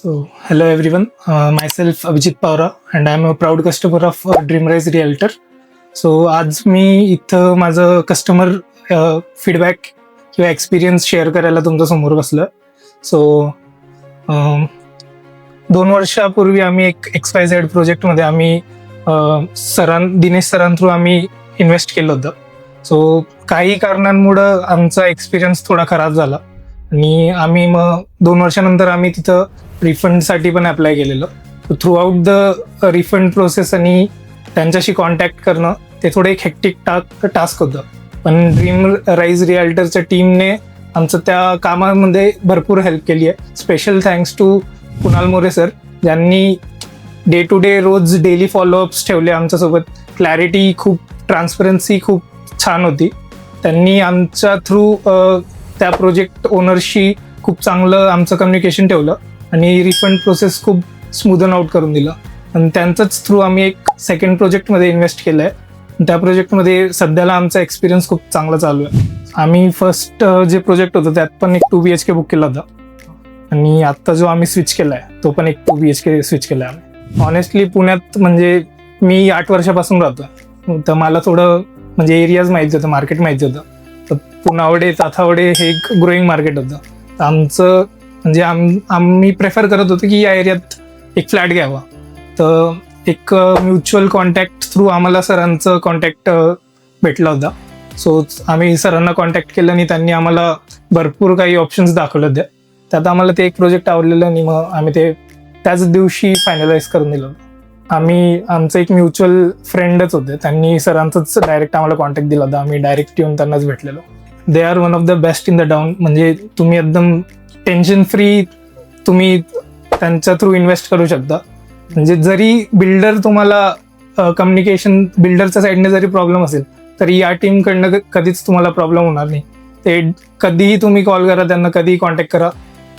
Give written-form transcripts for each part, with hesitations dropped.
Hello everyone, myself Abhijit Pawra and I am a proud customer of Dreamrise Realtor. आज मी इथं माझं customer feedback किंवा experience share करायला तुमच्या समोर बसलो. 2 वर्षापूर्वी आम्ही एक XYZ प्रोजेक्टमध्ये आम्ही दिनेश सरांथ्रू आम्ही इन्व्हेस्ट केलं होतं. काही कारणांमुळं आमचा एक्सपिरियन्स थोडा खराब झाला आणि आम्ही मग 2 वर्षानंतर आम्ही तिथं रिफंडसाठी पण अप्लाय केलेलं. Through out the refund process आणि त्यांच्याशी कॉन्टॅक्ट करणं ते थोडं एक हेक्टिक टास्क होतं. पण ड्रीम राईज रिअल्टरच्या टीमने आमचं त्या कामामध्ये भरपूर हेल्प केली आहे. Special thanks to Kunal More sir, ज्यांनी डे टू डे रोज डेली फॉलोअप्स ठेवले आमच्यासोबत. क्लॅरिटी खूप, ट्रान्सपरन्सी खूप छान होती. त्यांनी आमच्या थ्रू त्या प्रोजेक्ट ओनरशी खूप चांगलं आमचं कम्युनिकेशन ठेवलं आणि रिफंड प्रोसेस खूप स्मूदन आउट करून दिलं. आणि त्यांचंच थ्रू आम्ही एक सेकंड प्रोजेक्टमध्ये इन्व्हेस्ट केलं आहे. त्या प्रोजेक्टमध्ये सध्याला आमचा एक्सपिरियन्स खूप चांगला चालू आहे. आम्ही फर्स्ट जे प्रोजेक्ट होतं त्यात पण एक 2 BHK बुक केला होता आणि आत्ता जो आम्ही स्विच केला आहे तो पण एक 2 BHK स्विच केला आहे आम्ही. ऑनेस्टली पुण्यात म्हणजे मी 8 वर्षापासून राहतो, तर मला थोडं म्हणजे एरियाज माहिती होतं, मार्केट माहिती होतं. तर पुनावडे, ताथावडे हे एक ग्रोईंग मार्केट होतं. तर आमचं म्हणजे आम्ही प्रेफर करत होतो की या एरियात एक फ्लॅट घ्यावा. तर एक म्युच्युअल कॉन्टॅक्ट थ्रू आम्हाला सरांचं कॉन्टॅक्ट भेटला होता. आम्ही सरांना कॉन्टॅक्ट केलं आणि त्यांनी आम्हाला भरपूर काही ऑप्शन्स दाखवले होते. त्यात आम्हाला ते एक प्रोजेक्ट आवडलेलं आणि मग आम्ही ते त्याच दिवशी फायनलाइज करून दिलं. आमचं एक म्युच्युअल फ्रेंडच होते, त्यांनी सरांचंच डायरेक्ट आम्हाला कॉन्टॅक्ट दिला होता. आम्ही डायरेक्ट येऊन त्यांनाच भेटलेलो. They are one of the best in the town. म्हणजे तुम्ही एकदम टेन्शन फ्री तुम्ही त्यांच्या थ्रू इन्व्हेस्ट करू शकता. म्हणजे जरी बिल्डर तुम्हाला कम्युनिकेशन बिल्डरच्या साईडने जरी प्रॉब्लेम असेल तरी या टीमकडनं कधीच तुम्हाला प्रॉब्लेम होणार नाही. ते कधीही तुम्ही कॉल करा त्यांना, कधीही कॉन्टॅक्ट करा,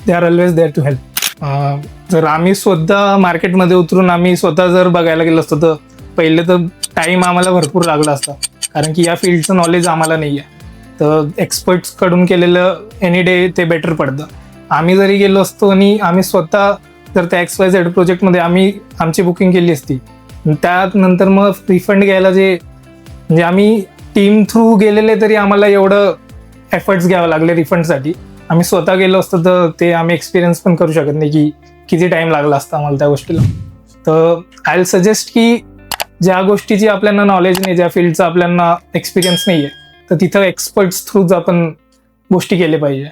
they are always there to help. जर आम्ही स्वतः मार्केटमध्ये उतरून आम्ही स्वतः जर बघायला गेलो असतो तर पहिले तर टाईम आम्हाला भरपूर लागला असता, कारण की या फील्डचं नॉलेज आम्हाला नाही आहे. तर एक्सपर्ट्सकडून केलेलं एनी डे ते बेटर पडतं. आम्ही जरी गेलो असतो आणि आम्ही स्वतः जर त्या XYZ प्रोजेक्टमध्ये आम्ही आमची बुकिंग केली असती, त्यानंतर मग रिफंड घ्यायला म्हणजे आम्ही टीम थ्रू गेलेले तरी आम्हाला एवढं एफर्ट्स घ्यावं लागले रिफंडसाठी. आम्ही स्वतः गेलो असतो तर ते आम्ही एक्सपिरियन्स पण करू शकत नाही की किती टाईम लागला असता आम्हाला त्या गोष्टीला. तर आय विल सजेस्ट की ज्या गोष्टीची आपल्याला नॉलेज नाही, ज्या फील्डचा आपल्याला एक्सपिरियन्स नाही आहे, तर तिथं एक्सपर्ट्स थ्रूच आपण गोष्टी केल्या पाहिजे.